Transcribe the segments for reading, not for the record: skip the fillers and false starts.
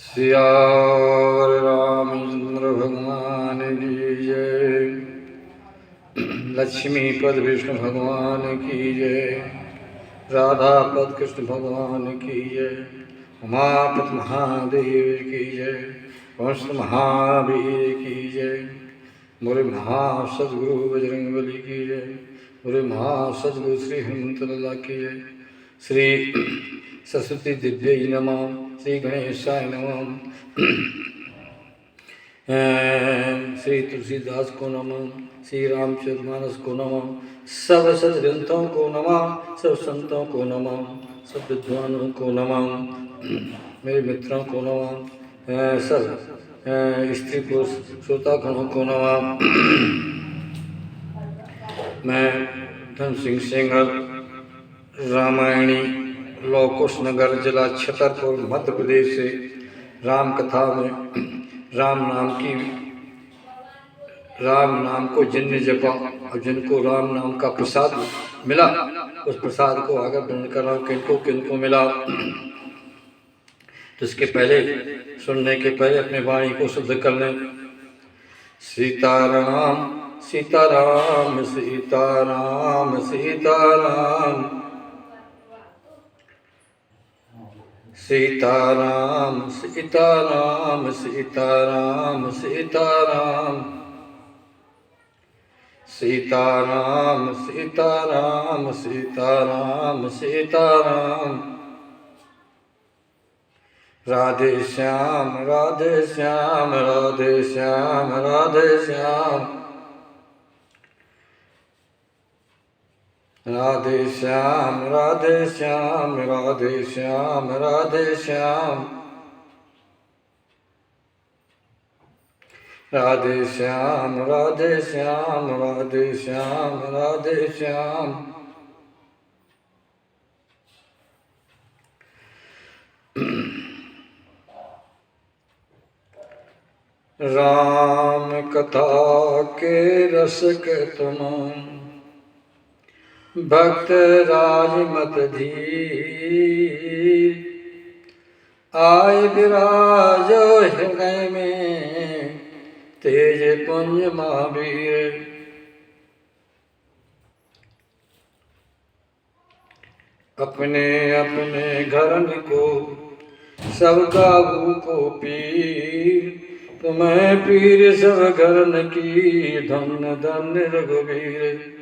सियावर रामचंद्र भगवान की जय। लक्ष्मीपद विष्णु भगवान की जय। राधापद कृष्ण भगवान की जय। उमापति महादेव की जय। वंश महावीर की जय। मोरे महासद्गुरु बजरंगबली की जय। मोरे महासद्गुरु श्री हनुमंत लाला की जय। श्री सरस्वती दिव्यै नमः। श्री गणेशाय नमः। श्री तुलसीदास को नमः। श्री रामचरितमानस को नमः। सब सद्ग्रंथों को नमः। सब संतों को नमः। सब विद्वानों को नमः। मेरे मित्रों को नमः। सब स्त्री पुरुष श्रोतागणों को नमः। मैं धन सिंह सेंगर, रामायणी, लोकुश नगर, जिला छतरपुर, मध्य प्रदेश से राम कथा में राम नाम को जिनने जपा और जिनको राम नाम का प्रसाद मिला, उस प्रसाद को आगे वर्णन कर रहा हूँ किनको मिला। तो इसके पहले सुनने के पहले अपने वाणी को शुद्ध कर लें। सीताराम सीताराम सीताराम सीताराम सीताराम सीताराम सीताराम सीताराम सीताराम सीताराम सीताराम सीताराम राधे श्याम राधे श्याम राधे श्याम राधे श्याम राधे श्याम राधे श्याम राधे श्याम राधे श्याम राधे श्याम राधे श्याम राधे श्याम राधे श्याम राम कथा के रसक तुम भक्त राज मत धीर आए विराजो हृदय में तेज पुंज महावीर। अपने अपने घरन को सब काबू को पीर तुम्हें पीर सब घरन की धन धन रघुवीर।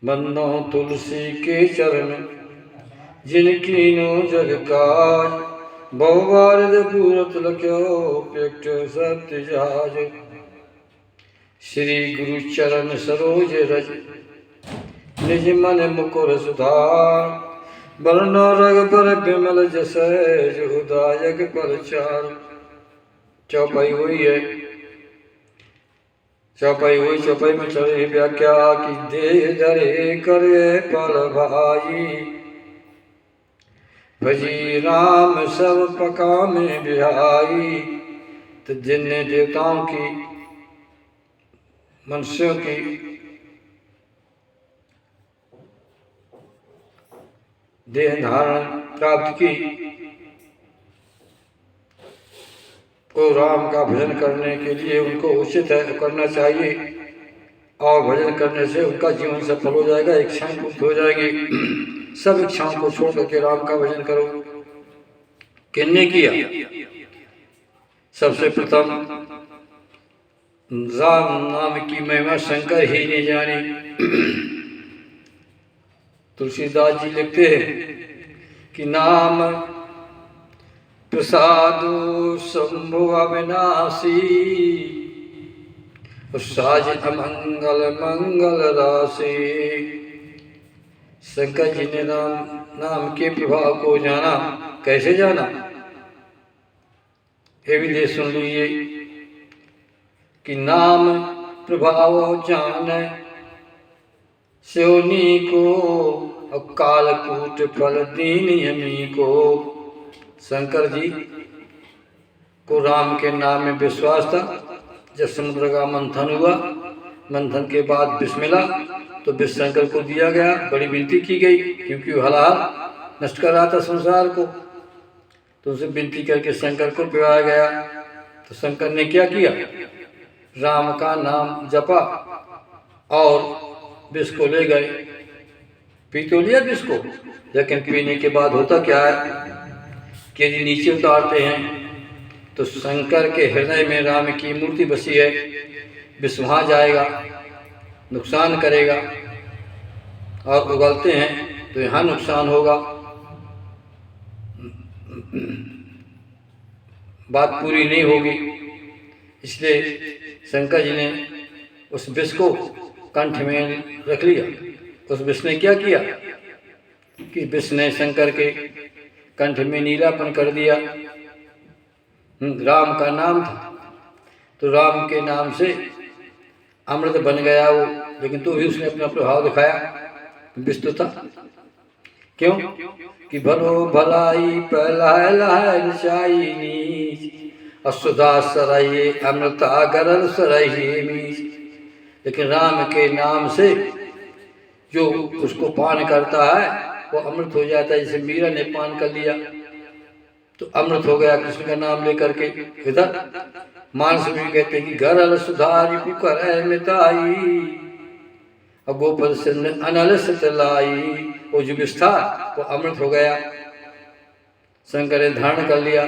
बंदो तुलसी के चरण जिनकी नो जग काज बहुबारद पूरत लख्यो प्यक्ष सत्य जहाज। श्री गुरु चरण सरोज रज निज मन मुकुर सुधार बरनो रग पर बिमल जसै जुदायक परचार। चौपाई हुई है, चौपाई में चढ़ी व्याख्या की दे धरे करे पल भाई। भजी राम सब पका में बिहाई। तो जिनने देवताओं की मनुष्यों की देह धारण प्राप्त की को राम का भजन करने के लिए उनको उचित है करना चाहिए और भजन करने से उनका जीवन सफल हो जाएगा, इच्छाएं पूर्ण हो जाएगी। सब इच्छाओं को छोड़ करके राम का भजन करो। किसने किया? सबसे प्रथम राम नाम की महिमा शंकर ही ने जानी। तुलसीदास जी लिखते हैं कि नाम प्रसादो शंभु अविनाशी साज अमंगल मंगल राशि। शंकर जी ने नाम के प्रभाव को जाना। कैसे जाना? ये भी दे सुन लीजिए कि नाम प्रभाव जान सोनी को कालकूट फल दीन यमी को। शंकर जी को राम के नाम में विश्वास था। जब समुद्र का मंथन हुआ, मंथन के बाद विष मिला तो विष्णु शंकर को दिया गया, बड़ी विनती की गई क्योंकि वो हलाल नष्ट कर रहा था संसार को, तो उसे विनती करके शंकर को पिलाया गया। तो शंकर ने क्या किया, राम का नाम जपा और विष को ले गए। पी तो लिया विष को, लेकिन पीने के बाद होता क्या है कि यदि नीचे उतारते हैं तो शंकर के हृदय में राम की मूर्ति बसी है, विष वहाँ जाएगा, नुकसान करेगा, और उगलते हैं तो यहाँ नुकसान होगा। बात पूरी नहीं होगी, इसलिए शंकर जी ने उस विष को कंठ में रख लिया। उस विष ने क्या किया कि विष ने शंकर के कंठ में नीलापन कर दिया। राम का नाम था, तो राम के नाम से अमृत बन गया वो, लेकिन तो भी उसने अपना प्रभाव दिखाया, विष तो था। क्यों कि भलो भलाई पहलाए लाए नचाई नीच, असुधा सराइए अमृता गरल सराइए मीच। लेकिन राम के नाम से जो उसको पान करता है वो अमृत हो जाता है। जैसे मीरा ने पान कर लिया तो अमृत हो गया कृष्ण का नाम लेकर के। इधर मानस में कहते हैं कि गरल सुधारी पुकर है मिताई, और गोपद से अनल से लाई। वो जो विष था वो अमृत हो गया, शंकर ने धारण कर लिया।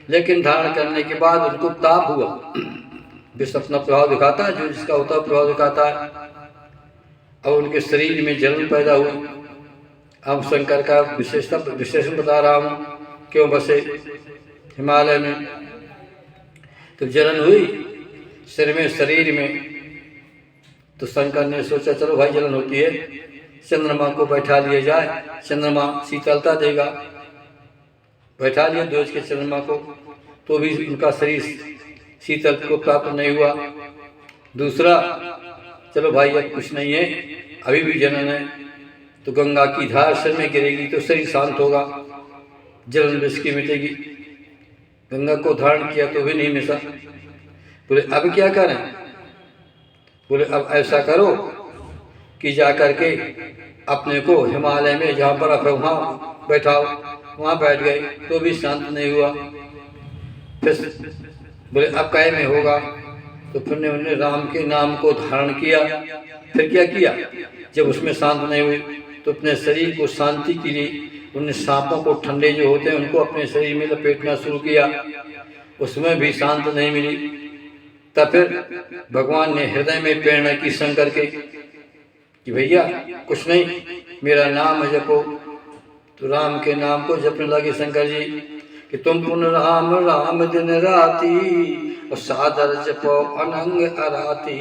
लेकिन धारण करने के बाद उनको ताप हुआ। विष अपना प्रभाव दिखाता है, जो जिसका होता है प्रभाव दिखाता है। और उनके शरीर में जलन पैदा हुई। अब शंकर का विशेषण बता रहा हूँ, क्यों बसे हिमालय में, तो जलन हुई शरीर में। तो शंकर ने सोचा चलो भाई जलन होती है, चंद्रमा को बैठा लिया जाए, चंद्रमा शीतलता देगा। बैठा लिया ध्वज के चंद्रमा को, तो भी उनका शरीर शीतल को प्राप्त नहीं हुआ। दूसरा, चलो भाई अब कुछ नहीं है, अभी भी जलन है, तो गंगा की धार सिर में गिरेगी तो शरीर शांत होगा, जलन विष की मिटेगी। गंगा को धारण किया तो भी नहीं मिटा। बोले अब क्या करें? बोले अब ऐसा करो कि जा करके अपने को हिमालय में जहाँ बर्फ है वहाँ बैठाओ। वहाँ बैठ गए तो भी शांत नहीं हुआ। फिर बोले अब काय में होगा? तो फिर ने उन्होंने राम के नाम को धारण किया। फिर क्या किया? जब उसमें शांत नहीं हुई तो अपने शरीर को शांति के लिए उन सांपों को, ठंडे जो होते हैं उनको अपने शरीर में लपेटना शुरू किया। उसमें भी शांत नहीं मिली। तब फिर भगवान ने हृदय में प्रेरणा की शंकर के कि भैया कुछ नहीं, मेरा नाम है जपो। तो राम के नाम को जपने लगे शंकर जी कि तुम पुनः राम राम दिन राती, और सादर जपो अनंग अराती।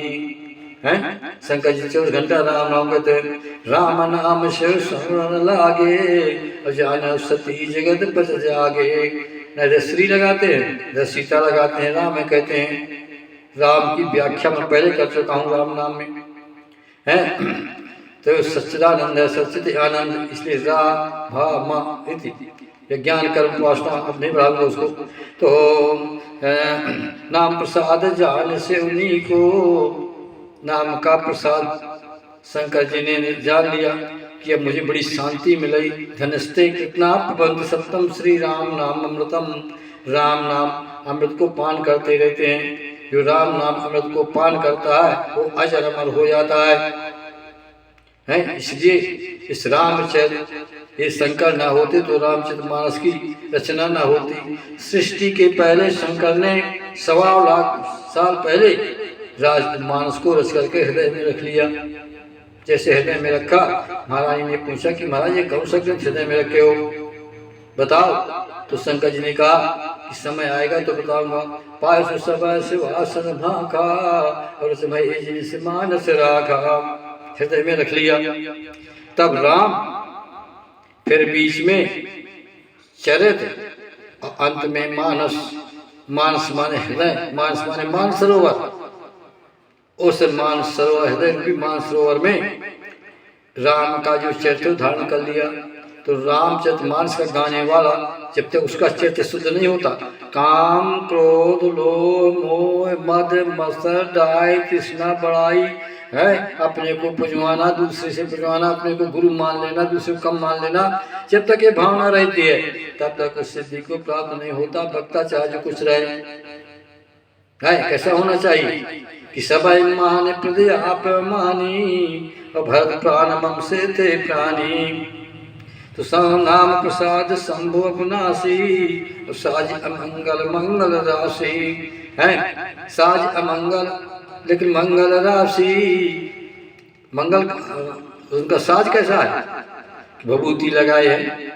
हैं शंकर जी 24 घंटा राम नाम कहते हैं। राम नाम शिव स्मरण लागे, और जान सती जगत पच जागे। न श्री लगाते हैं न सीता लगाते हैं, राम में कहते हैं। राम की व्याख्या मैं पहले कर चुका हूँ राम नाम में, है तो सच्चिदानंद है, सच्चिद आनंद, इसलिए रा भा मा इति ज्ञान कर्म वासना अब नहीं बढ़ाऊंगा उसको। तो नाम प्रसाद जान से उन्हीं को, नाम का प्रसाद शंकर जी ने जान लिया कि अब मुझे बड़ी शांति मिली। धनस्ते कितना प्रबंध सप्तम श्री राम नाम अमृतम। राम नाम अमृत को पान करते रहते हैं। जो राम नाम अमृत को पान करता है वो अजर अमर हो जाता है। इसलिए इस रामचरित्र, ये शंकर ना होते तो रामचरितमानस की रचना ना होती। सृष्टि के पहले शंकर ने 1.25 लाख साल पहले राजमानस को रच करके हृदय में रख लिया। जैसे हृदय में रखा, महारानी ने पूछा कि महाराज ये कौन सा ग्रंथ हृदय में रखे हो, बताओ। तो शंकर जी ने कहा कि समय आएगा तो बताऊंगा। पायस सब शिवासन भाखा, और से मानस राखा, हृदय में रख लिया। तब राम, फिर बीच में चरित्र, और अंत में मानस। मानस माने हृदय, मानस माने मानसरोवर। उस मानसरोवर, हृदय रूपी मानसरोवर में राम का जो चरित्र धारण कर लिया। तो रामचरितमानस का गाने वाला जब तक उसका चरित्र शुद्ध नहीं होता, काम क्रोध लोभ मोह मद मत्सर डाय तृष्णा बड़ाई है अपने को पुजवाना, दूसरे से पुजवाना, अपने को गुरु मान लेना, दूसरे को कम मान लेना, जब तक ये भावना रहती है तब तक उस सिद्धि को प्राप्त नहीं होता। भक्ता चाहे जो कुछ रहे है, कैसा होना चाहिए कि सबाई मान प्रदय आप मानी और भरत प्राण मम से थे प्राणी। तो नाम प्रसाद शंभु अपनासी और साज अमंगल मंगल राशि है, साज अमंगल लेकिन मंगल राशि। मंगल उनका साज कैसा है, विभूति लगाए हैं,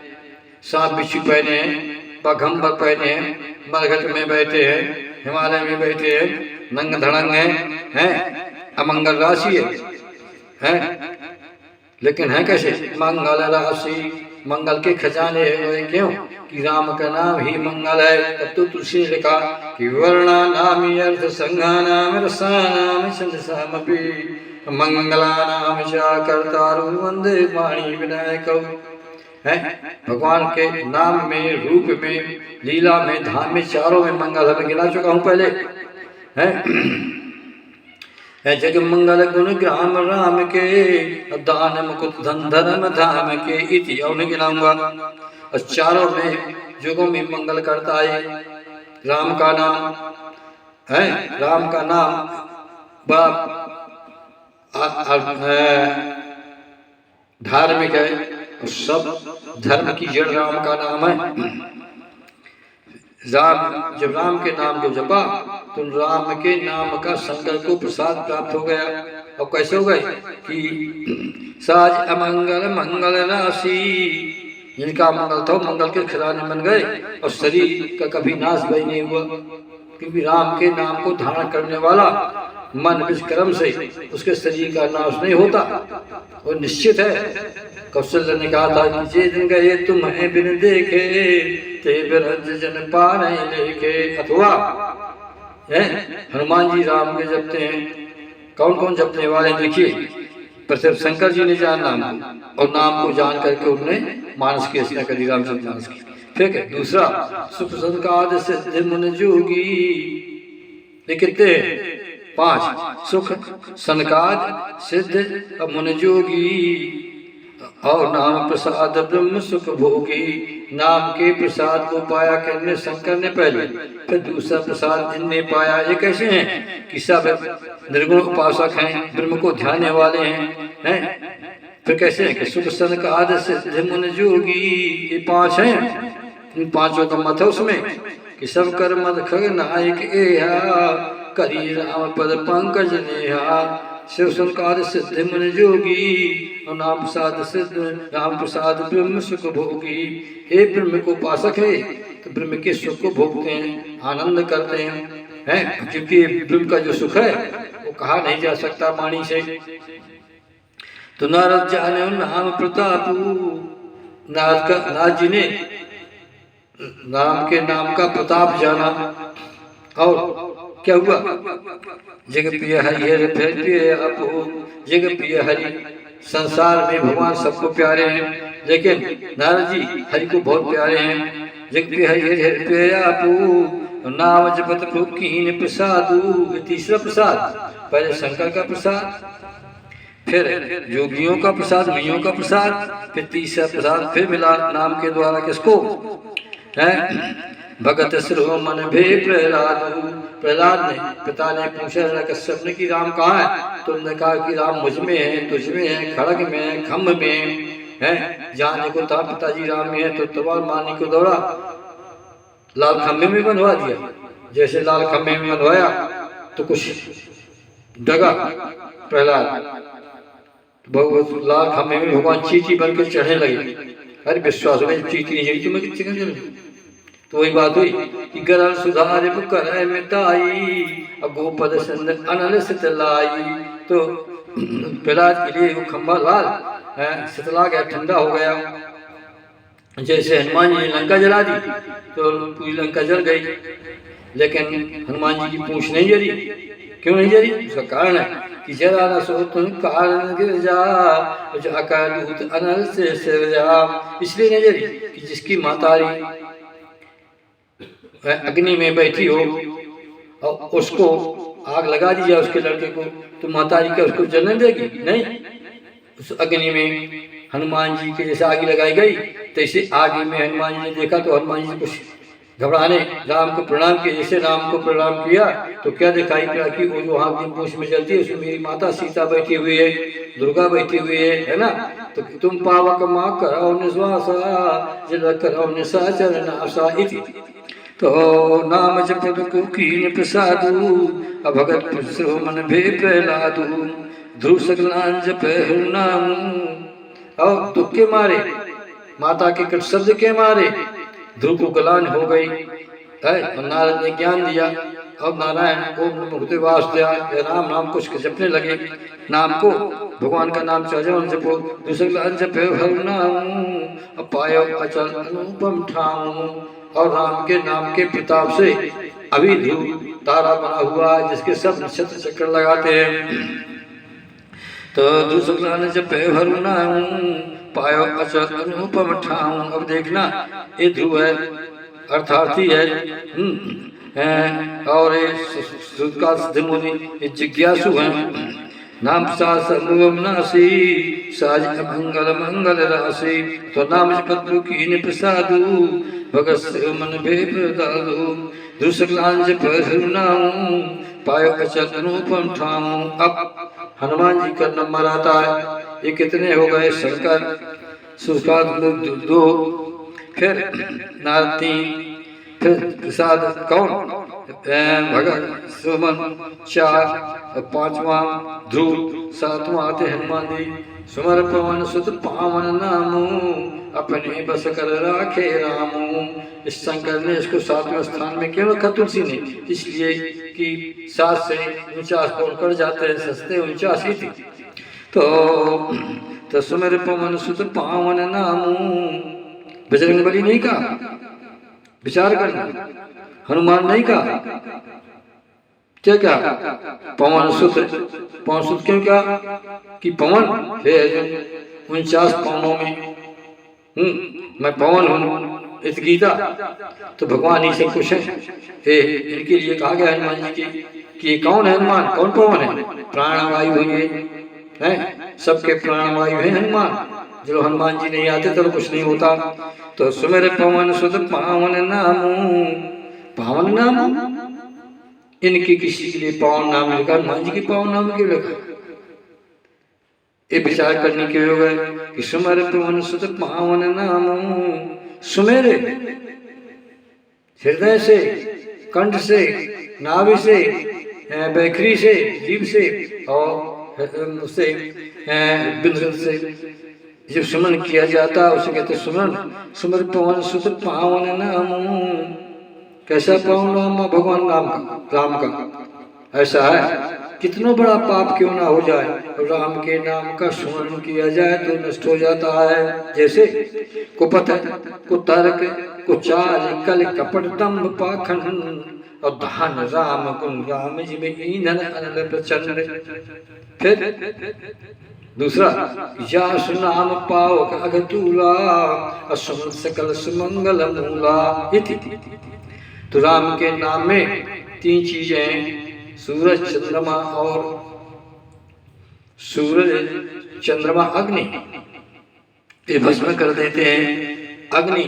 सांप बिच्छू पहने हैं, पगंबर पहने हैं, मरघट में बैठे हैं, हिमालय में बैठे हैं, नंग धड़ंग हैं, अमंगल राशि है, लेकिन है कैसे मंगल राशि। मंगल के खजाने हुए क्यों कि राम का नाम ही मंगल है। तब तो तुलसी ने लिखा कि वर्णा नाम अर्थ संज्ञा नाम रसानाम छंदसामपि मंगला नाम चा कर्तारु वंदे वाणी विनायक है। भगवान के नाम में, रूप में, लीला में, धाम में, चारों में मंगल है। गिना चुका हूँ पहले है। जग मंगल गुण ग्राम राम के दान मुकुट धन धर्म धाम के इति। और नहीं गिनाऊंगा। और चारों में युगों में मंगल करता है राम का नाम है। राम का नाम बड़ा धार्मिक है और सब धर्म की जड़ राम का नाम है। राम, जब राम के नाम को जपा तो राम के नाम का शंकर को प्रसाद प्राप्त हो गया। और कैसे हो गए कि साज अमंगल मंगल राशि, जिनका मंगल था मंगल के खजाने बन गए और शरीर का कभी नाश भी नहीं हुआ, क्योंकि राम के नाम को धारण करने वाला मन विष्क्रम से उसके शरीर का नाश नहीं होता, वो निश्चित है। कौशल्य ने कहा था कि जे दिन गए तुम्हें बिन देखे ते बिरज जन पार लेके। अथवा हनुमान जी राम के जपते हैं। कौन कौन जपने वाले देखिए, प्रसिद्ध शंकर जी ने जान नाम और नाम को जान करके उन्होंने मानस की रचना करी, रामचंद्र मानस की। ठीक है। दूसरा सुख संकार सिद्ध मन जोगी, ये कितने 5 सुख संकार सिद्ध मन जोगी और नाम प्रसाद ब्रह्म सुख भोगी। नाम के प्रसाद को पाया करने शंकर ने पहले, फिर दूसरा प्रसाद इनने पाया। ये कैसे हैं कि सब निर्गुण उपासक हैं, ब्रह्म को ध्यान वाले हैं। फिर कैसे हैं कि सुख संकार सिद्ध मन जोगी, ये 5 हैं। इन 5 का मत है उसमें कि सब कर मत खग नायक एहा करी राम पद पंकज नेहा। शिव संकार सिद्ध मन जोगी और नाम प्रसाद सिद्ध राम प्रसाद ब्रह्म सुख भोगी। हे ब्रह्म को उपासक है तो ब्रह्म के सुख को भोगते हैं, आनंद करते हैं, क्योंकि ब्रह्म का जो सुख है वो कहा नहीं जा सकता वाणी से। तो नारद जाने नाम प्रताप, नारद जी ने राम के नाम का प्रताप जाना। और क्या हुआ, जग प्रिय हरि हरि फिर प्रिय अपो। जग प्रिय हरि, संसार में भगवान सबको प्यारे हैं, लेकिन नारद जी हरि को बहुत प्यारे हैं। जग प्रिय हरि हरि हरि प्रिय अपो नाम जपत कीन प्रसादु। तीसरा प्रसाद, पहले शंकर का प्रसाद, फिर योगियों का प्रसाद, मियों का प्रसाद, फिर तीसरा प्रसाद फिर मिला नाम के द्वारा किसको है। भगत श्रो मन भे प्रहलाद। प्रहलाद ने, पिता ने पूछा कश्यप ने कि राम कहाँ है। तो उन्होंने कहा कि राम मुझ में है, तुझ में है, खड़ग में, खम्भ में है। जाने को था पिताजी राम में है तो तलवार मारने को दौड़ा, लाल खम्भे में बंधवा दिया। जैसे लाल खम्भे में बंधवाया तो कुछ डगा प्रहलाद, लाल खम्भे में भगवान चींटी बन के चढ़ने लगे। अरे विश्वास में चींटी नहीं जड़ी तो मैं कितने चल। तो वही बात हुई कि गरल सुधार कर मिटाई गोपद संद अनल शीतलाई। तो प्रहलाद के लिए वो खंभा लाल शीतला गया, ठंडा हो गया। जैसे हनुमान जी ने लंका जला दी तो पूरी लंका जल गई, लेकिन हनुमान जी की पूंछ नहीं जली। क्यों नहीं जली? उसका कारण है कि जरा न सो तुम कारण गिर जा दूत अनल से सिर जा। इसलिए नहीं जली कि जिसकी मातारी अग्नि में बैठी हो और उसको आग लगा दी जाए उसके लड़के को, तो माता जी क्या उसको जलने देगी? नहीं। उस अग्नि में हनुमान जी के जैसे आग लगाई गई, तैसे आग में हनुमान जी ने देखा तो हनुमान जी कुछ घबराने राम को प्रणाम किया। जैसे राम को प्रणाम किया तो क्या दिखाई पड़ा कि वो जो आग पूछ में जलती है उसमें मेरी माता सीता बैठी हुई है, दुर्गा बैठी हुई है ना। तो तुम पावक माँ करो निश्वासा जल करो निशाचर नाशा इति। तो नाम जपत को कीन प्रसादु अभगत पुष्रो मन भे प्रहलादु ध्रुव सकलान जप नाम। और दुख के मारे, माता के कट शब्द के मारे ध्रुव को गलान हो गई है। नारद ने ज्ञान दिया। अब नारायण ओम नमो भगवते वासुदेवाय राम नाम कुछ जपने लगे। नाम को भगवान का नाम चौजन जपो, दूसरा जपे हर नाम पायो अचल अनुपम ठाम। और राम के नाम के प्रताप से अभी ध्रुव तारा बना हुआ जिसके सब नक्षत्र चक्कर लगाते हैं। तो दूसरा जपे हर नाम पायो अचल अनुपम ठाम। अब देखना ये ध्रुव है अर्थार्थी है, और ये जिज्ञासु है। नाम नासी साज मंगल मंगल राशि। तो नाम जपत कीन प्रसादु भगत मन भे प्रदादु दुसलांज पर नाम पायो अचल अनुपम ठाम। अब हनुमान जी का नंबर आता है। ये कितने हो गए? शंकर सुष्का 2, फिर नारद 3, फिर प्रसाद कौन? भगत सुमन 4, 5वां ध्रुव, 7वां आते हनुमान जी। सुमर पवन सुत पावन नामू अपने बस कर राखे रामू। इस शंकर ने इसको 7वें स्थान में क्यों रखा तुलसी ने? इसलिए कि 7 से 49 कौन कर जाते हैं, सस्ते 49 ही थी। तो सुमर पवन सुत पावन नामू। बजरंग बली नहीं कहा, विचार करना। हनुमान नहीं कहा, क्या क्या? पवन सुत। पवन सुत क्यों क्या? कि पवन है 49 पवनों में मैं पवन हूँ, इस गीता। तो भगवान ही सब कुछ है। इनके लिए कहा गया हनुमान जी कि ये कौन है? हनुमान कौन पवन है? प्राणवायु है, सबके प्राणवायु है हनुमान। जो हनुमान जी नहीं आते तो कुछ नहीं होता। तो सुमेर पवन सुत पावन नामू। पावन नाम इनके किसी के लिए पावन नाम लिखा, हनुमान जी के पावन नाम क्यों लिखा? ये विचार करने के योग है कि सुमेर पवन सुत पावन नामू। सुमेरे हृदय से, कंठ से, नाभि से, बैखरी से, जीभ से और उससे बिंदु से जब सुमन किया जाता है उसे कहते सुमन। सुमर पवन सुत पावन नाम। कैसा पावन नाम? भगवान राम का ऐसा है। कितना बड़ा पाप क्यों ना हो जाए, राम के नाम का स्मरण किया जाए तो नष्ट हो जाता है। जैसे कुपथ, कुतर्क, कुचाल, कल, कपट, दंभ, पाखंड और धन राम गुण राम जी में ईंधन अनल प्रचंड। फिर दूसरा यश नाम पावक अगतूला असुमन सकल सुमंगल मूला इति। तो राम के नाम में 3 चीजें, सूरज चंद्रमा और सूरज चंद्रमा अग्नि, ये भस्म कर देते हैं। अग्नि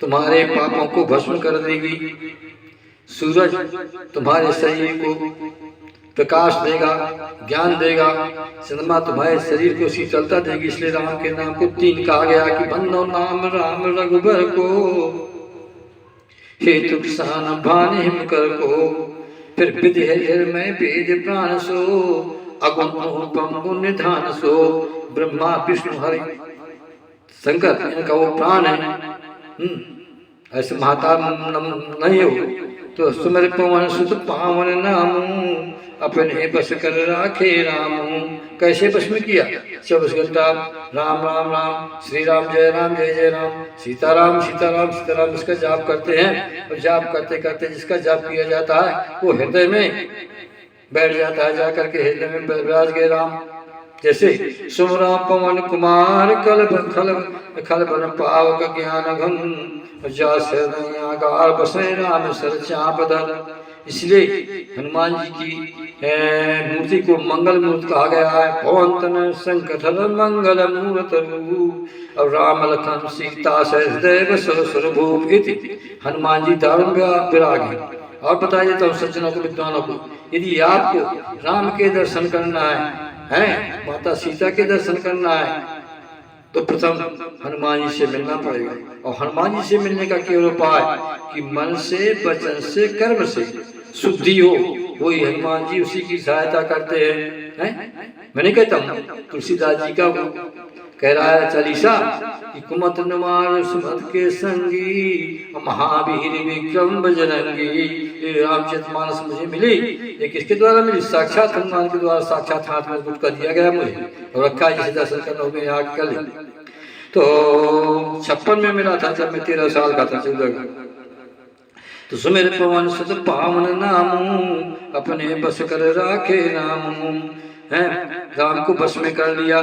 तुम्हारे पापों को भस्म कर देगी, सूरज तुम्हारे शरीर को प्रकाश देगा, ज्ञान देगा, चंद्रमा तुम्हारे शरीर को शीतलता देगी। इसलिए राम के नाम को 3 कहा गया कि बंदो नाम राम रघुबर को हेतु किसान भान हिम कर को। फिर विधि है में वेद प्राण सो अगुण अनुपम निधान सो। ब्रह्मा विष्णु हरि शंकर इनका वो प्राण है। ऐसे महाता नहीं हो तो सुमेर पवन सुत पावन नाम अपने बस कर राखे राम। कैसे बस में किया? 24 घंटा राम राम राम, श्री राम जय जय राम, सीताराम सीताराम सीताराम इसका जाप करते हैं। और जाप करते करते जिसका जाप किया जाता है वो हृदय में बैठ जाता है, जाकर के हृदय में विराज गए राम। जैसे सुमरा पवन कुमार कल खल बन पावक ज्ञान घन जा बसे राम सर चाप दल। इसलिए हनुमान जी की मूर्ति को मंगल मूर्ति कहा गया है। पवन संकटन मंगल मूर्त रूप। और राम लखन सीता सहदेव स्वरूप इति हनुमान जी दारुण विराग है। और बता देता हूँ सज्जनों को, विद्वानों को, यदि आपको राम के दर्शन करना है, माता सीता के दर्शन करना है, तो प्रथम हनुमान जी से मिलना पड़ेगा। और हनुमान जी से मिलने का केवल उपाय कि मन से, वचन से, कर्म से शुद्धि हो, वही हनुमान जी उसी की सहायता करते हैं। मैं नहीं कहता हूँ, तुलसीदास जी का वो कह रहा है चालीसा कि कुमत नुमार सुमत के संगी महावीर विक्रम बजरंगी। ये रामचरितमानस मुझे मिली, ये किसके द्वारा मिली? साक्षात हनुमान के द्वारा, साक्षात हाथ में कुछ कर दिया गया मुझे और रखा है, जिसे दर्शन करना हो यहाँ कल। तो 56 में मिला था, जब मैं 13 साल का था, 14 का। तो सुमेर पवन सुत पावन नामू अपने बस कर राखे रामू है। राम को बस में कर लिया।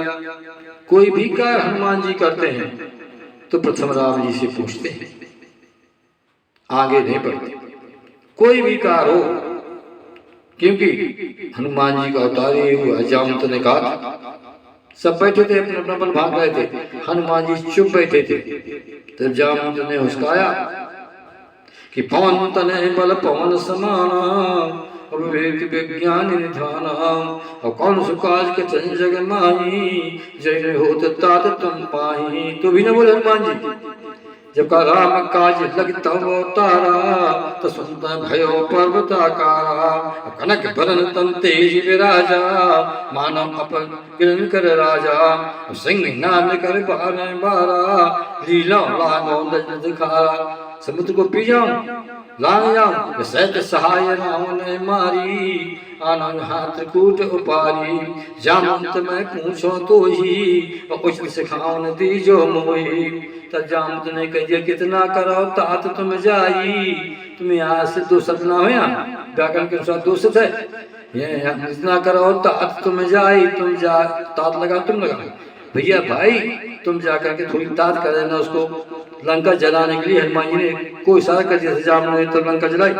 कोई भी कार्य हनुमान जी करते हैं तो प्रथम राम जी से पूछते हैं, आगे नहीं बढ़ते। कोई भी कार्य हो, क्योंकि हनुमान जी का अवतार ये हुआ। जामवंत ने कहा, सब बैठे थे अपने अपना बल भाग रहे थे, हनुमान जी चुप बैठे थे। तब जामवंत ने उसकाया कि पवन तनय बल पवन समाना विवेक विज्ञान निधाना। और कौन सुकाज के चन जग माही जय होत तात तुम पाही। तो भी न बोले हनुमान जी, जब का राम काज लगता वो तारा तो सुनता भयो पर्वत आकारा। कनक भरन तन तेज विराजा मानव अपन गिरन कर राजा। सिंह नाम कर बारह बारा लीला लागो दज दिखारा। समुद्र को पी जाऊं, लांग जाऊं, सैत सहाय राम ने मारी आनंद हाथ कूट उपारी। जामवंत मैं पूछो तो ही और कुछ सिखाओ न दीजो मोही। तब जामवंत ने कह दिया, कितना करो तात तुम जाई। तुम यहाँ से दो शब्द ना हो, यहाँ व्याकरण के अनुसार दो शब्द है। इतना करो तात तुम जाई, तुम जा तात लगा तुम लगा। भैया भाई तुम जाकर के थोड़ी तात कर देना उसको। लंका जलाने के लिए हनुमान जी ने कोई इशारा कर दिया, जामवंत ने तो लंका जलाई।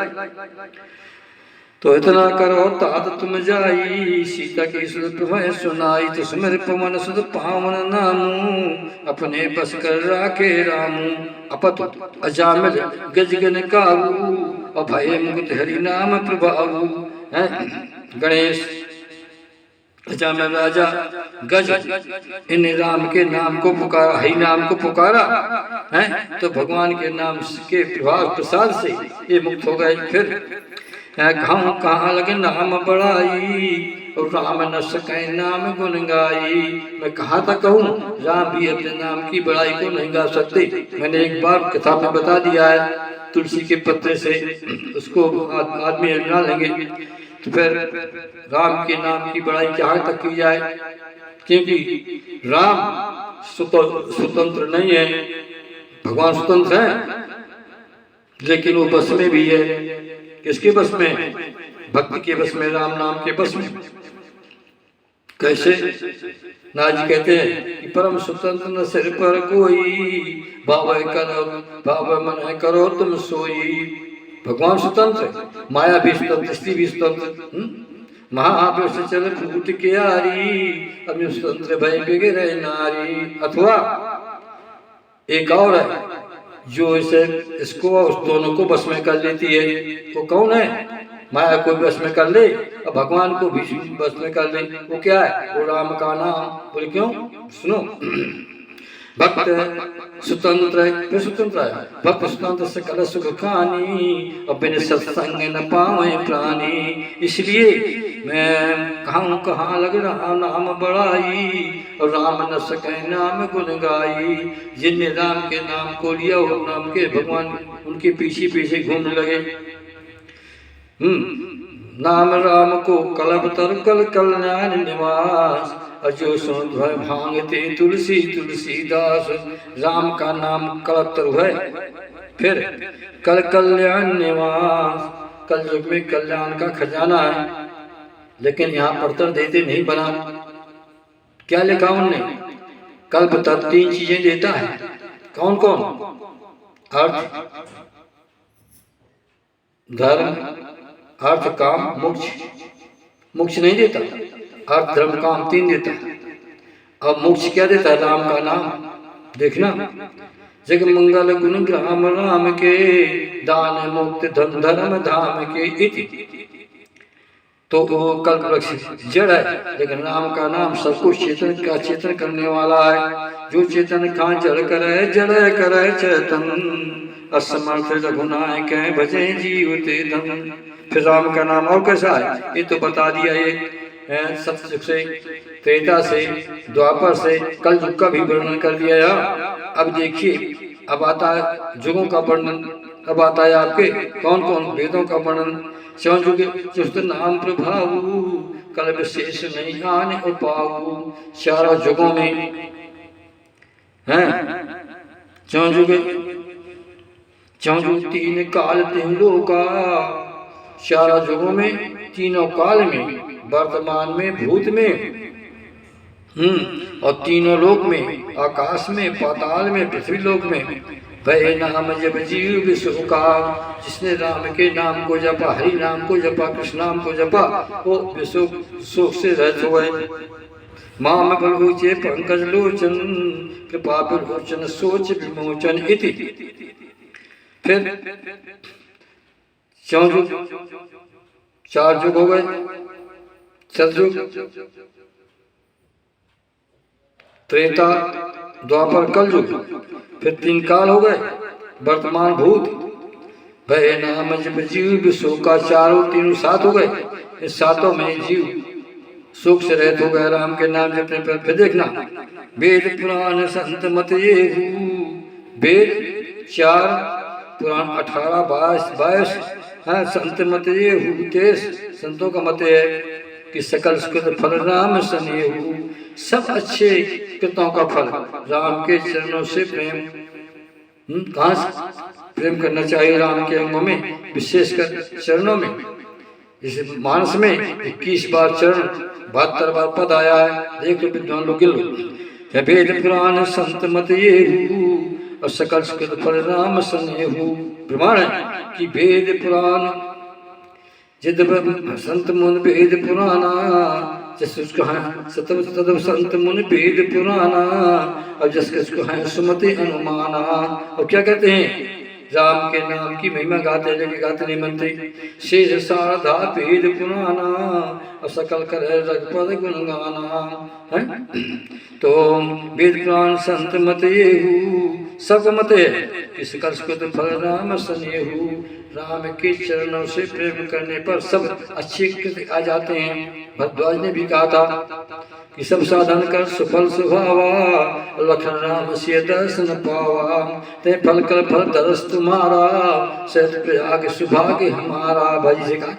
तो इतना करो तात तुम जाई, सीता की सुन सुनाई। तो सुमिर पवन सुत पावन नामू अपने बस कर राखे रामू। अपत अजामिल गजगन काबू और भय मुक्त हरि नाम प्रभाऊ। गणेश अजामिल राजा गज इन राम के नाम को पुकारा, हरि नाम को पुकारा है, तो भगवान के नाम के प्रभाव प्रसाद से ये मुक्त हो गए। फिर कहाँ लगे नाम बढ़ाई और राम न सके नाम गुन गाई। मैं कहाँ तक कहूँ, राम भी अपने नाम की बड़ाई को नहीं गा सकते। मैंने एक बार कथा में बता दिया है, तुलसी के पत्ते से उसको आदमी बना लेंगे। तो फिर राम के नाम की बड़ाई कहाँ तक की जाए, क्योंकि राम स्वतंत्र नहीं है, भगवान स्वतंत्र है, लेकिन वो बस में भी है। किसके बस में? भक्ति के बस में, राम नाम के बस में। कैसे? नाथ जी कहते हैं कि परम स्वतंत्र न सिर पर कोई, भाव मन करो तुम सोई। भगवान स्वतंत्र, माया भी स्वतंत्र, स्त्री भी स्वतंत्र। महापुरुष चल फूट के आरी, अपने स्वतंत्र भय बिगड़े नारी। अथवा एक और है जो इसको उस दोनों को बस में कर लेती है। वो कौन है? माया को बस में कर ले और भगवान को भी बस में कर ले। वो क्या है? वो राम का नाम। बोले क्यों? सुनो, भक्त स्वतंत्र है, स्वतंत्र है, भक्त स्वतंत्र सकल सुख खानी और बिन सत्संग न पावे प्राणी। इसलिए मैं कहाँ लग रहा नाम बढ़ाई और राम न सके नाम गुन गाई। जिनने राम के नाम को लिया और नाम के भगवान उनके पीछे पीछे घूमने लगे। नाम राम को कलब तर कल कल्याण निवास, अजो सुन भांगते तुलसी तुलसीदास। राम का नाम कलब तरु है, फिर कल कल्याण निवास, कल युग में कल्याण का खजाना है। लेकिन यहाँ पढ़तर देते नहीं बना। क्या लिखा उनने? कल्प तब 3 चीजें देता है। कौन कौन? अर्थ, धर्म अर्थ काम मोक्ष, मोक्ष नहीं देता, अर्थ धर्म काम 3 देता है। अब मोक्ष क्या देता है? राम का नाम। देखना, जग मंगल गुण ग्राम राम के, दान मुक्त धन धर्म धाम के इति। तो वो कल्प वृक्ष जड़ है, लेकिन राम का नाम सब कुछ चेतन का चेतन करने वाला है। जो चेतन का जड़ करे जड़ करे चेतन, असमर्थ रघुनायक भजे जीवते धन। फिर राम का नाम और कैसा है ये तो बता दिया। ये सतयुग से, त्रेता से, द्वापर से, कल युग का भी वर्णन कर दिया। अब देखिए, अब आता है युगों का वर्णन। अब आता है आपके कौन कौन वेदों का वर्णन। चुस्त नाम प्रभाऊ, कल विशेष नहीं आने उपाऊ। चारों युगों में हैं, चौजुग 3 काल 3 लोका। चारों युगों में, तीनों काल में, वर्तमान में, भूत में, और तीनों लोक में, आकाश में, पाताल में, पृथ्वी लोक में। वह नाम जब जीव विश्व का, जिसने राम के नाम को जपा, हरि नाम को जपा, कृष्ण नाम को जपा, वो विश्व सुख से रहित हो गए। माम बलूचे पंकज लोचन, कृपा विलोचन सोच विमोचन इति। फिर 4 युग हो गए, सतयुग, त्रेता, द्वापर, कल युग। फिर 3 काल हो गए, वर्तमान, भूत। भय नाम जब जीव विश्व का, चारों 3 7 हो गए। इस 7 में जीव सुख से रहित हो गए राम के नाम जपने पर। फिर देखना, वेद पुराण संत मत ये, वेद 4, पुराण 18 22, हाँ, संत मत ये 23। संतों का मत है कि सकल सुकृत फल राम सनेहु, सब अच्छे कृतों का फल राम के चरणों से प्रेम। कहाँ से प्रेम करना चाहिए? राम के अंगों में, विशेषकर चरणों में। जैसे मानस में 21 बार चरण, 72 बार पद आया है। देख लो विद्वान लोग, गिन लो। वेद पुराण संत मत ये, और सकल सुकृत फल राम सनेहु। प्रमाण है कि वेद पुराण, जिद संत मुन वेद पुराना, जिसको है सतव संत मुन वेद पुराना, और जिसको है सुमति अनुमाना। और क्या कहते हैं? राम के नाम की महिमा गाते, लेकिन गाते नहीं बनते। शेष सारधा वेद पुराना, और सकल करे रघुपद गुण गाना है। तो वेद पुराण संत मत ये, सब मत है कि सकल सुकृत फल राम सनेहु। राम के चरणों से प्रेम करने पर सब अच्छे कृत्य आ जाते हैं। भरद्वाज ने भी कहा था कि सब साधन कर सुफल सुभावा, लखन राम से दर्शन पावा। ते फल कर फल दरस तुम्हारा, सहज प्रयाग सुभाग्य हमारा। भाई से कहा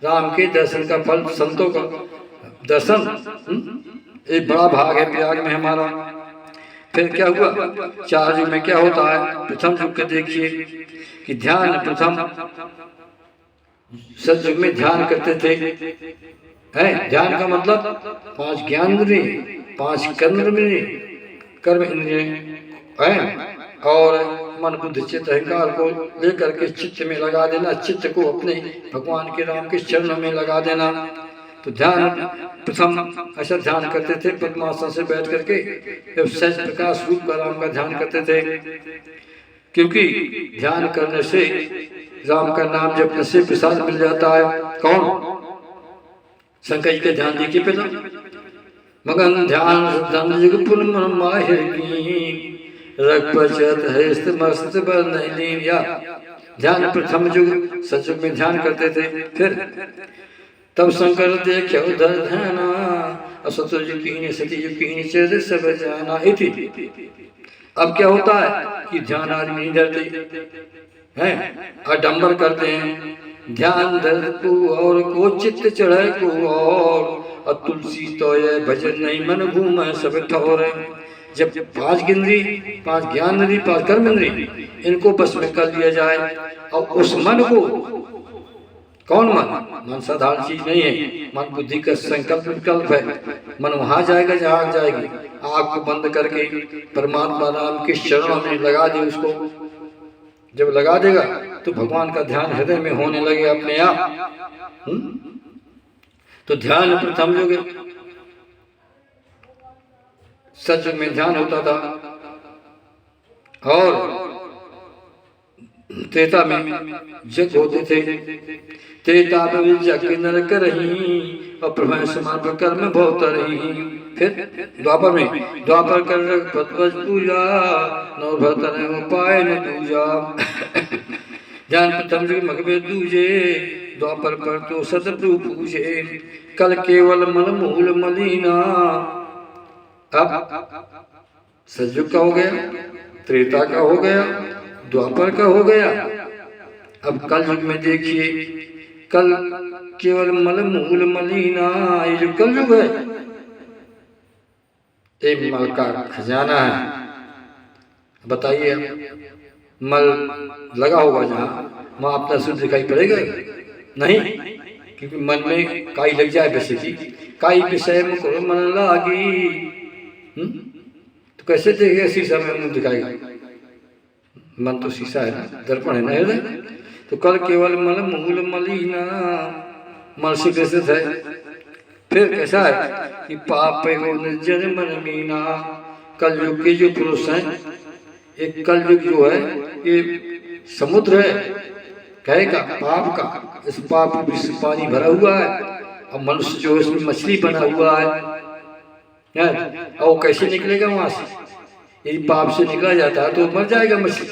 राम के दर्शन का फल, संतों का दर्शन, एक बड़ा भाग है प्रयाग में हमारा। फिर क्या हुआ? 4 युग में क्या होता है? प्रथम युग के देखिए कि ध्यान, प्रथम सतयुग में ध्यान करते थे। है ध्यान का मतलब 5 ज्ञानेंद्रिय, 5 कर्म इंद्रिय है, और मन बुद्धि चित्त अहंकार को लेकर के चित्त में लगा देना, चित्त को अपने भगवान के राम के चरणों में लगा देना। तो ध्यान प्रथम ऐसा ध्यान करते थे, पद्मासन से बैठ करके सहज प्रकाश रूप का राम का ध्यान करते थे। क्योंकि ध्यान करने से राम का नाम जपने से प्रसाद मिल जाता है। कौन? शंकर जी के ध्यान देखिए पहले, मगन ध्यान जुग पुन माहिर की, रघुपचत है मस्त बर नहीं। या ध्यान प्रथम युग सतयुग में ध्यान करते थे। फिर तब शंकर देखे उधर ध्याना, असतयुग कीनी सतयुग कीनी चेत सब जाना इति। अब क्या होता है कि ध्यान आदमी नहीं डरते हैं, आडंबर करते हैं। ध्यान धर को और को चित्त चढ़े को और तुलसी तो ये भजन नहीं मन घूमे सब ठोर। जब 5 इंद्री, 5 ज्ञान इंद्री, 5 कर्म इंद्री, इनको बस में कर लिया जाए, और उस मन को, कौन मन साधारण चीज नहीं है। मन बुद्धि का संकल्प विकल्प है। मन वहां जाएगा जहां जाएगी। आँख को बंद करके परमात्मा राम के चरणों में लगा दे, उसको जब लगा देगा तो भगवान का ध्यान हृदय में होने लगे अपने आप। तो ध्यान प्रथम युग सच में ध्यान होता था, और त्रेता में जग होते थे। त्रेता में जग नर करही और प्रभु समाप्त कर्म बहुत रही। फिर द्वापर कर पद्वज पूजा नौ भरतन उपाय न दूजा। ध्यान प्रथम युग मगबे दूजे द्वापर पर तो सतप्रभु पूजे। कल केवल मन मूल मलिना। अब सतयुग का हो गया, त्रेता का हो गया, द्वापर का हो गया। अब कल युग में देखिए, कल केवल मल मूल मलिना। ये जो कल युग है, एक मल का खजाना है। बताइए, मल लगा होगा जहाँ, वहाँ अपना सूर्य दिखाई पड़ेगा? नहीं, क्योंकि मन में काई लग जाए वैसे की काई विषय में करो मन लागी। तो कैसे देखेगा? शीशा में मुंह दिखाएगा? मन तो शीशा है ना, दर्पण है ना हृदय। तो कल केवल मल मूल मलिना, मल से ग्रसित है। फिर कैसा है कि पाप हो निर्जन मन मीना। कल युग के जो पुरुष हैं, एक कल युग जो है ये समुद्र है कहेगा पाप का। इस पाप में पानी भरा हुआ है, और मनुष्य जो इसमें मछली बना हुआ है। और वो कैसे निकलेगा वहां से? यदि पाप से निकला जाता है तो मर जाएगा मछली।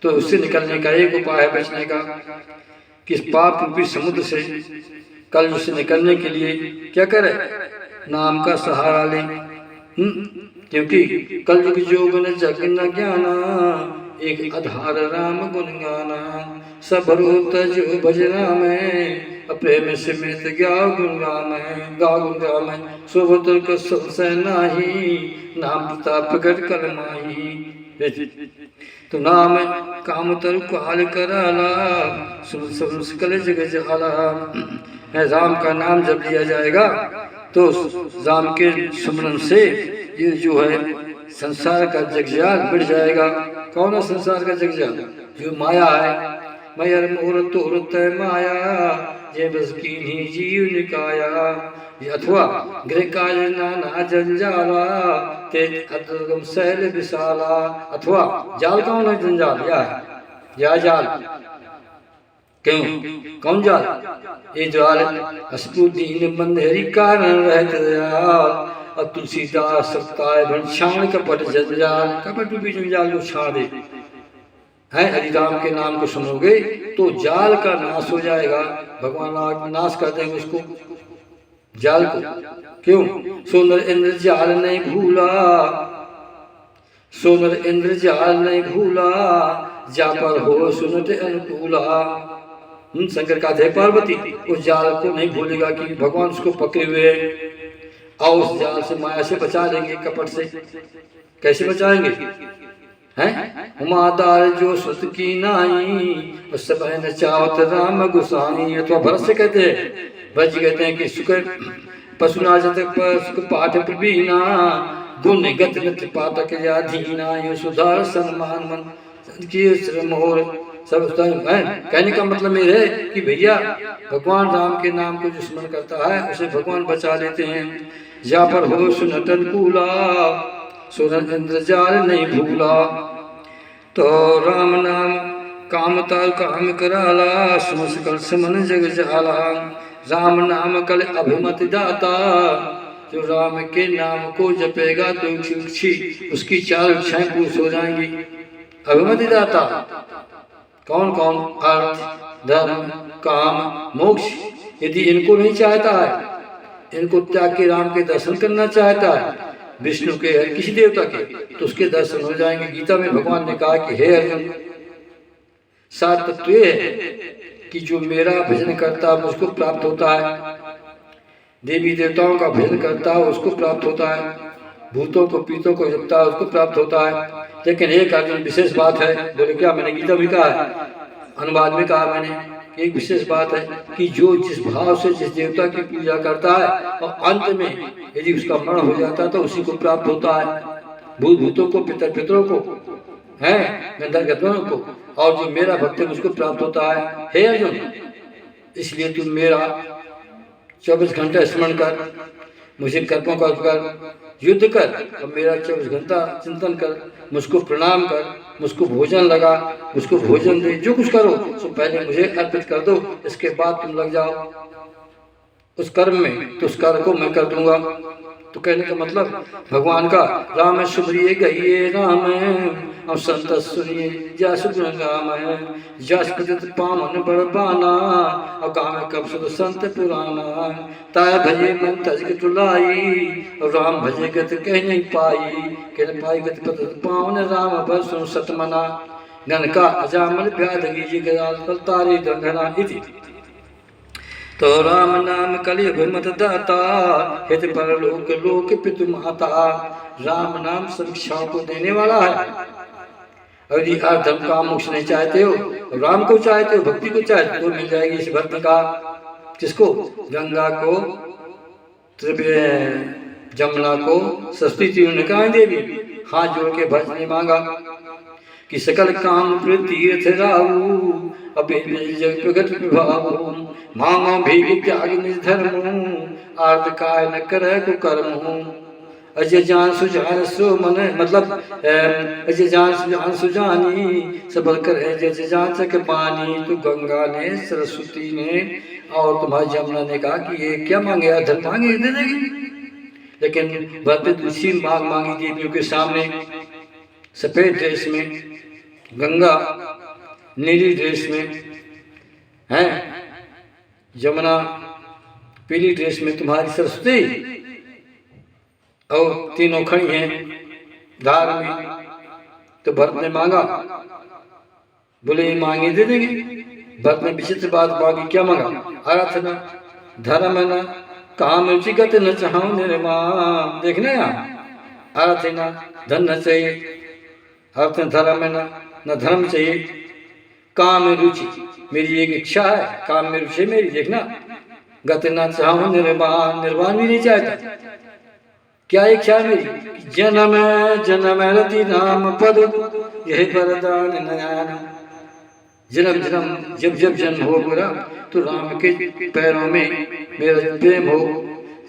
तो उससे निकलने का एक उपाय है बचने का, कि पाप रूपी समुद्र से कल से निकलने के लिए क्या करे? नाम का सहारा ले। क्योंकि कल युग जोगन जग न ज्ञाना, एक आधार राम गुण गाना। सब तज भज राम प्रेम से मित गा गुण गाम। शोभतुर का संशय नाही, नाम प्रताप प्रगट कर माही। तो नाम काम तरु काल कराला, सुन सकल जग जाला। राम का नाम जब लिया जाएगा तो राम के सुमरन से ये जो है संसार का जगजाल मिट जाएगा। कौन है संसार का जगजाल? जो माया है। मयर मोर तोर तय माया, ये बस कीन्ही जीव निकाया। अथवा गृह काज नाना जंजाला, तेज अदुर्गम शैल विशाला। अथवा जाल कौन है? जंजाल या जाल। क्यों? कौन जाल? ये जाल अस्पुदीन बंधेरी कारण रहते दयाल, और तुलसीदास सत्ताय भंशाण कपट जंजाल। कपट रूपी जंजाल जो छा दे है, हरि राम के नाम को सुनोगे तो जाल का नाश हो जाएगा। भगवान नाश कर देंगे उसको, जाल को। क्यों? सोनर इंद्र जाल नहीं भूला, सोनर इंद्र जाल नहीं भूला, जा पर हो सुनत अनुकूला। शंकर का थे पार्वती उस जाल को नहीं भूलेगा कि भगवान उसको पकड़े हुए और उस जाल से माया से बचा लेंगे, कपट से। कैसे बचाएंगे? हैं? उमादार जो सुत की नाई, उस समय न चावत राम गुसाई। अथवा भरत से कहते हैं, भरत जी कहते हैं कि सुख पशुनाजत सुख पाठ प्रवीणा, गुण गत नित्य पाठक या धीना। ये सुधार सन्मान मन की श्रम और सब। कहने का मतलब मेरे है कि भैया भगवान राम के नाम को जो स्मरण करता है उसे भगवान बचा लेते हैं। या पर हो सुनटन कूला, सुनन इंद्रजाल नहीं भूला। तो राम नाम काम ताल काम कराला, सुमस कल समन जग जाला। राम नाम कल अभिमति दाता, जो राम के नाम को जपेगा तो उसकी चार इच्छाएं पूरी हो जाएंगी। अभिमति दाता कौन कौन? अर्थ, धर्म, काम, मोक्ष। यदि इनको नहीं चाहता है, इनको त्याग के राम के दर्शन करना चाहता है, विष्णु के है किसी देवता के, तो उसके दर्शन हो जाएंगे। गीता में भगवान ने कहा कि हे अर्जुन, सात तत्व ये है कि जो मेरा भजन करता है मुझको प्राप्त होता है, देवी देवताओं का भजन करता है उसको प्राप्त होता है, भूतों को पीतों को जपता है उसको प्राप्त होता है। लेकिन एक अर्जुन विशेष बात है। बोले क्या? मैंने गीता भी कहा है, अनुवाद में कहा मैंने। एक विशेष बात है कि जो जिस भाव से जिस देवता की पूजा करता है और अंत में यदि उसका मरण हो जाता है तो उसी को प्राप्त होता है। भूत भूतों को, पितर पितरों को, हैं गंधर्वों को, और जो मेरा भक्त है उसको प्राप्त होता है। हे अर्जुन, इसलिए तुम मेरा 24 घंटा स्मरण कर, मुझे कर्मों का कर, युद्ध कर और मेरा 24 घंटा चिंतन कर, मुझको प्रणाम कर, मुझको भोजन लगा, मुझको भोजन दे, जो कुछ करो तो पहले मुझे अर्पित कर दो, इसके बाद तुम लग जाओ उस कर्म में, तो उस कार्य को मैं कर दूंगा। तो कहने का मतलब भगवान का राम सुब्रिय गहिए राम और संत सुनिए जस गुण गाम जस कृत पावन बड़बाना और गाम कब सुध संत पुराना ताय भजे मन तज तुलाई और राम भजे गत कह नहीं पाई कह पाई गत पत पावन राम बस सुन सतमना गण का अजामल व्याधगी जी गल तारी दंडना इति। तो राम नाम कलयुग मत दाता हित परलोक लोक पितु माता। राम नाम समीक्षाओं को देने वाला है। और यदि आप धर्म का मोक्ष नहीं चाहते हो, राम को चाहते हो, भक्ति को चाहते हो, तो मिल जाएगी इस भक्त का। किसको? गंगा को, जमुना को, सरस्वती ने देवी हाथ जोड़ के भजने मांगा कि सकल काम तीर्थ राहु अभी प्रगट विभाव मांगो भी त्याग निर्धर्म आर्थ काय न करे को कर्म अजय जान सुजान सो मन मतलब अजय जान सुजान सुजानी सबल करे जैसे जान सके पानी। तो गंगा ने, सरस्वती ने और तुम्हारी जमुना ने कहा कि ये क्या मांगे, धन मांगे दे देगी। लेकिन वह पे दूसरी मांग मांगी देवियों के सामने। सफेद ड्रेस में गंगा, नीली ड्रेस में है जमुना, पीली ड्रेस में तुम्हारी सरस्वती, और तीनों खड़ी हैं धार में। तो भरत ने मांगा, बोले ये मांगे दे देंगे। भरत ने विचित्र बात मांगी, क्या मांगा? अर्थ न धर्म न काम रुचिगत न चाहूं निर्माण। देखना यहाँ, अर्थ न धन न चाहिए, अर्थ न धर्म न धर्म चाहिए, काम में रुचि, मेरी एक इच्छा है, काम में रुचि मेरी। देखना, गत न चाहूं निर्वाण, निर्वाण भी नहीं चाहता। क्या इच्छा है मेरी? जन्म जन्म रति राम पद यही वरदान नयन। जन्म जन्म जब जब जन्म हो मेरा तो राम के पैरों में मेरा प्रेम हो।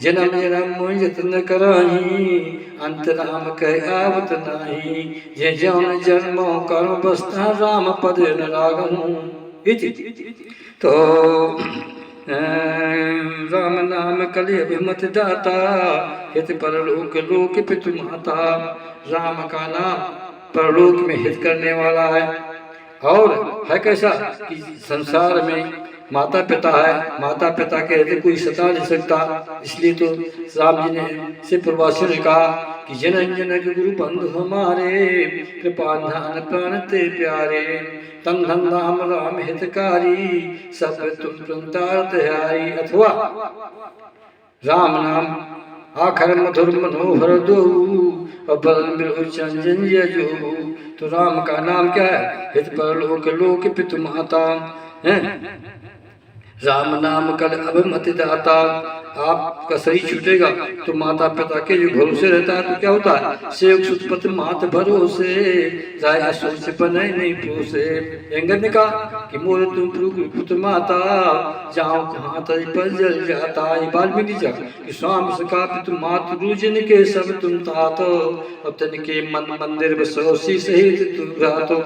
जन्म जन्म मोह जतन कराही अंत राम कह आवत नाही। जे जौन जन्मो कर्म बसता राम पद न लागहूं इति। तो राम नाम कलयुग मत दाता हित परलोक लोक पितु माता। राम का नाम परलोक में हित करने वाला है। और है कैसा कि संसार में माता पिता है, माता पिता के रहते कोई सता नहीं सकता। इसलिए तो राम जी ने से प्रवासियों ने कहा कि जनन जनक गुरु बंधु हमारे कृपा ध्यान प्राण ते प्यारे। तन धन राम राम हितकारी सब तुम प्रंतारत हारी। अथवा राम नाम आखर मधुर मनोहर दो और बल चंजन जो। तो राम का नाम क्या है? हित परलोक लोक पितु माता है। राम नाम कल अब मत दाता। आपका शरीर छूटेगा तो माता पिता के जो भरोसे रहता है तो क्या होता है? सेवक सुतपत मात भरोसे राय सोच पनय नहीं पोसे। अंगद ने कहा कि मोर तुम पुत्र माता जाओ कहाँ तज पर जल जाता। ये वाल्मीकि जी कि स्वामी सका पितु मात रूजन के सब तुम तात और तन के मन मंदिर बसोसी सहित तुम रातो।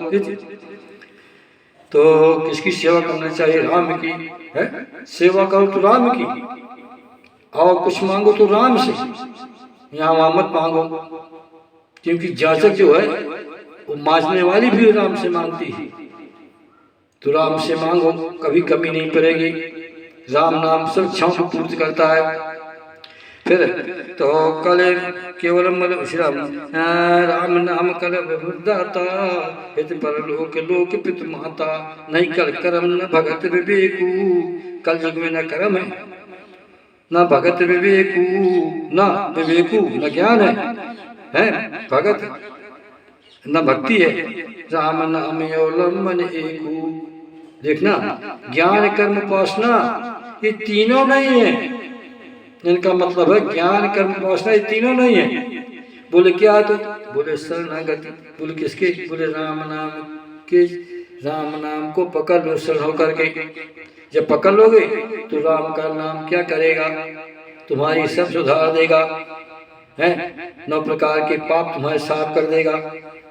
तो किसकी सेवा करना चाहिए? राम की है। सेवा करो तो राम की, और कुछ मांगो तो राम से, यहाँ वहाँ मत मांगो। क्योंकि जाचक जो है वो मांझने वाली भी राम से मांगती है। तो राम से मांगो, कभी कमी नहीं पड़ेगी। राम नाम सब इच्छाओं को पूर्ति करता है। फिर तो कल केवल राम नाम कल दाता हित परलोक लोक पितु माता। नहीं कल कर्म न भगत विवेकू। कल युग में न कर्म है, न भगत विवेकू, न विवेकू न ज्ञान है भगत न भक्ति है। राम नाम अवलंबन एकू। देखना, ज्ञान कर्म उपासना ये तीनों नहीं है। इनका मतलब है ज्ञान कर्म उपासना ये तीनों नहीं है। बोले क्या है? तो बोले शरणागति। बोले किसके? बोले राम नाम के। राम नाम को पकड़ लो शरण होकर के। जब पकड़ लोगे तो राम का नाम क्या करेगा? तुम्हारी सब सुधार देगा, है 9 प्रकार के पाप तुम्हारे साफ कर देगा,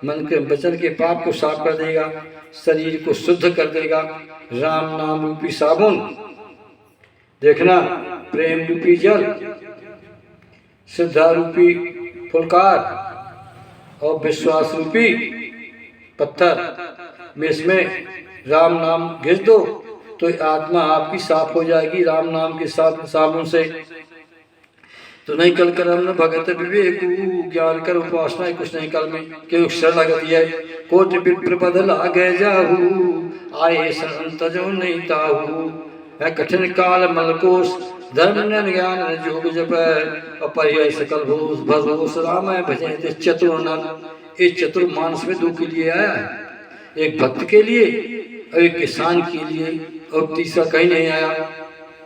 मन के वचन के पाप को साफ कर देगा, शरीर को शुद्ध कर देगा। राम नाम रूपी साबुन, देखना, प्रेम रूपी जल, श्रद्धा रूपी फुलकार और विश्वास रूपी पत्थर में इसमें राम नाम घिस दो तो आत्मा आपकी साफ हो जाएगी राम नाम के साथ साबुन से। तो नहीं कल करम न भगत विवेक, ज्ञान कर उपासना कुछ नहीं कल में, क्योंकि शरणागति है। कोटि विप्र पद लागे जाहू, आए शरण तजो नहीं ताहू, है कठिन काल मलकोष, धर्म न ज्ञान न जोग जप, अपर्याय सकल भूष भरोस राम भजे चतुर नर। इस चतुर मानस में 2 के लिए आया है, एक भक्त के लिए और एक किसान के लिए, और तीसरा कहीं नहीं आया,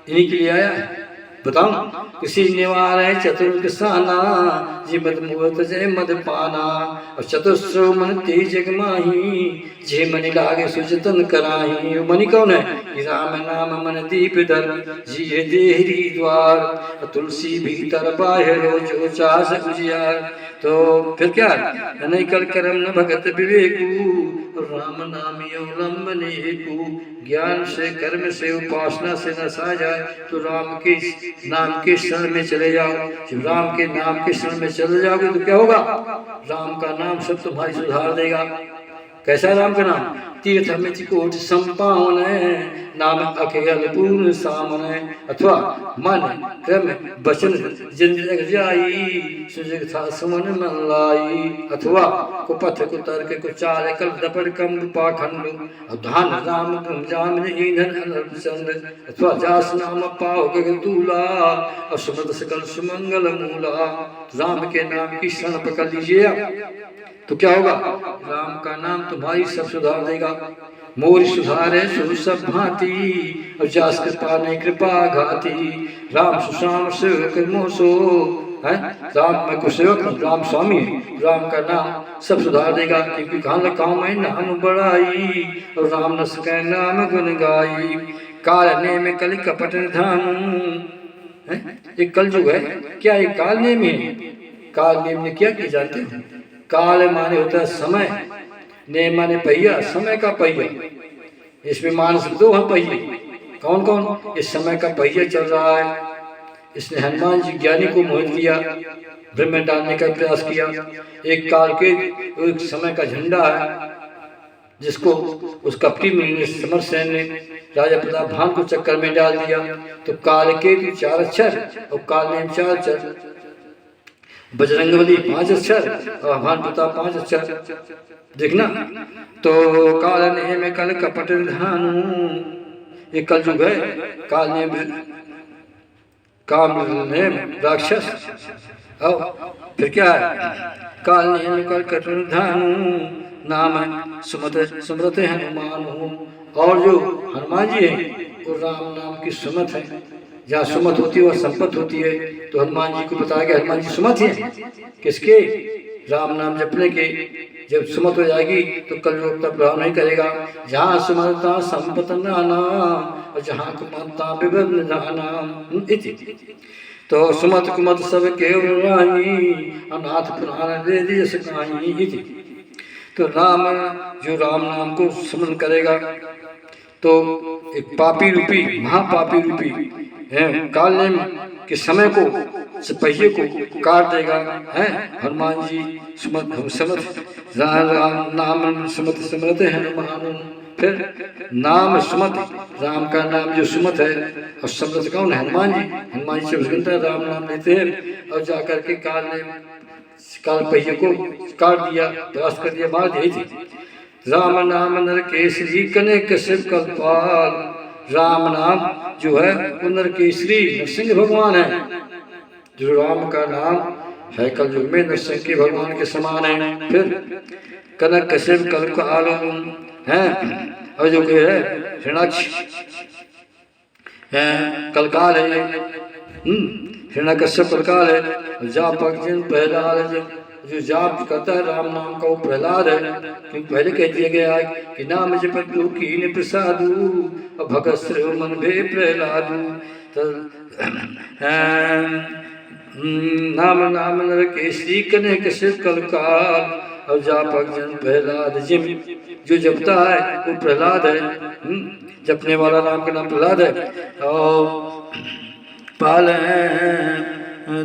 इन्हीं के लिए आया है। बताओ, किसी निवार है चतुर किसाना, जी मद मुहत जय मद पाना, और चतुस्रो मन तेज माही, जे मनि लागे सुजतन कराही। मनि कौन है? राम नाम मन दीप दर, जिये देहरी द्वार, तुलसी भीतर बाहरो जो चास उजियार। तो फिर क्या? नहीं कल करम न भगत विवेकू, राम नाम अवलंबन हेतु, ज्ञान से कर्म से उपासना से न सा जाए तो राम के नाम के शरण में चले जाओ। जब राम के नाम के शरण में चले जाओगे तो क्या होगा? राम का नाम सब तुम्हारी सुधार देगा। कैसा राम का नाम? तीर्थ मिति कोट संपावन, नाम अकेल पूर्ण सामन, अथवा मन क्रम वचन जिन जग जाई, सुजग था सुमन मन लाई, अथवा कुपथ कुतर्क कुचाल कल दपड़ कम पाखंड, अधान राम गुम जाम ईंधन अनर्प चंद्र, अथवा जास नाम पाओ गग तूला, असुमत सकल सुमंगल मूला। राम के नाम की शरण पकड़ लीजिए तो क्या होगा? राम का नाम तुम्हारी सब सुधार देगा। मोर सुधारे सु सब भांति, और जास कृपा ने कृपा घाती, राम सुशाम सेवक मोसो, है राम मैं को सेवक हूँ, राम स्वामी है। राम का नाम सब सुधार देगा, क्योंकि कहाँ काम है नाम बढ़ाई, और राम न सकै नाम गुन गाई। काल ने में कल कपट निधानु, ये कल युग है क्या? ये काल नेम है। काल नेम ने क्या किया जानते हो? काल माने होता है समय, नेम माने पहिया, समय का पहिया। इसमें मानस 2 हैं पहिए। कौन कौन? इस समय का पहिया चल रहा है। इसने हनुमान जी ज्ञानी को मोहित किया, ब्रह्म में डालने का प्रयास किया। एक काल के एक समय का झंडा है, जिसको उस कपटी समर सेन ने राजा प्रताप भान को चक्कर में डाल दिया। तो काल के 4 अक्षर और काल नेम 4 अक्षर, बजरंगबली 5 अक्षर और भान प्रताप 5 अक्षर। देखना, तो काल नेम कल कपट धानु, ये कल युग है। काल नेम काम नेम राक्षस, और फिर क्या है? काल नेम कल कपट धानु, नाम सुमत सुमृत हनुमान। और जो हनुमान जी है वो राम नाम की सुमत है। जहाँ सुमत होती है वह संपत्ति होती है। तो हनुमान जी को बताया गया हनुमान जी सुमत है किसके? राम नाम जपने के। जब सुमत हो जाएगी तो कल योग का प्रभाव नहीं करेगा। जहाँ सुमरता संपत नाना, और जहाँ कुमता विभिन्न नाना। तो सुमत कुमत सब केवल राही, अनाथ पुराण दे दिए सकाई। तो राम, जो राम नाम को स्मरण करेगा तो एक पापी रूपी, महापापी रूपी है काल नेम के समय को, पहिए को काट देगा। है हनुमान जी सुमत नाम सुमत समृत है हनुमान। फिर नाम सुमत, राम का नाम जो सुमत है, और समृत कौन है? हनुमान जी। हनुमान जी 24 घंटा राम नाम लेते हैं और जाकर के काल पहिए को काट दिया, प्रयास कर दिया, मार दिए थे। राम नाम नर केसरी कने कश्यप कलपाल। राम नाम जो है वो नर केसरी नरसिंह भगवान है। जो राम का नाम है कल युग में नरसिंह के भगवान के समान है। फिर कनक कश्यप कलकाल है, और जो कि है हिरणाक्ष है, कलकाल है। हिरण्यकश्यप कलकाल है। जा पग जिन पहला जो जाप करता है राम नाम का वो प्रहलाद है, क्योंकि पहले कह दिया गया है कि नाम जपत जो कीन प्रसादु और भगत श्रेय मन भे प्रहलादु। तो नाम नाम नर केसरी कने कसे कलकाल और जापक जन प्रहलाद जिम। जो जपता है वो प्रहलाद है, जपने वाला राम का नाम प्रहलाद है। और पाल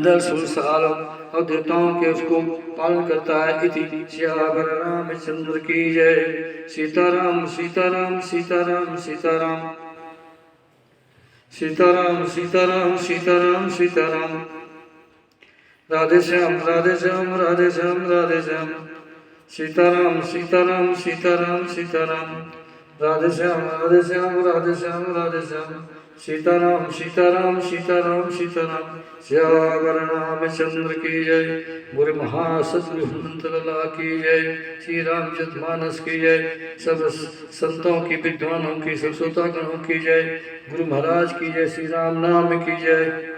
दल साल और देवताओं के उसको पालन करता है। इति श्यावर रामचंद्र की जय। सीताराम सीताराम सीताराम सीताराम सीताराम सीताराम सीताराम सीताराम। राधे श्याम राधे श्याम राधे श्याम राधे श्याम। सीताराम सीताराम सीताराम सीताराम। राधे श्याम राधे श्याम राधे श्याम राधे श्याम। सीताराम सीताराम सीताराम सीताराम। श्यावर रामचंद्र की जय। गुरु महासतगुरु हनुमंत लाला की जय। श्री रामचंद्र मानस की जय। सब संतों की, विद्वानों की, सब श्रोतागणों की जय। गुरु महाराज की जय। श्री राम नाम की जय।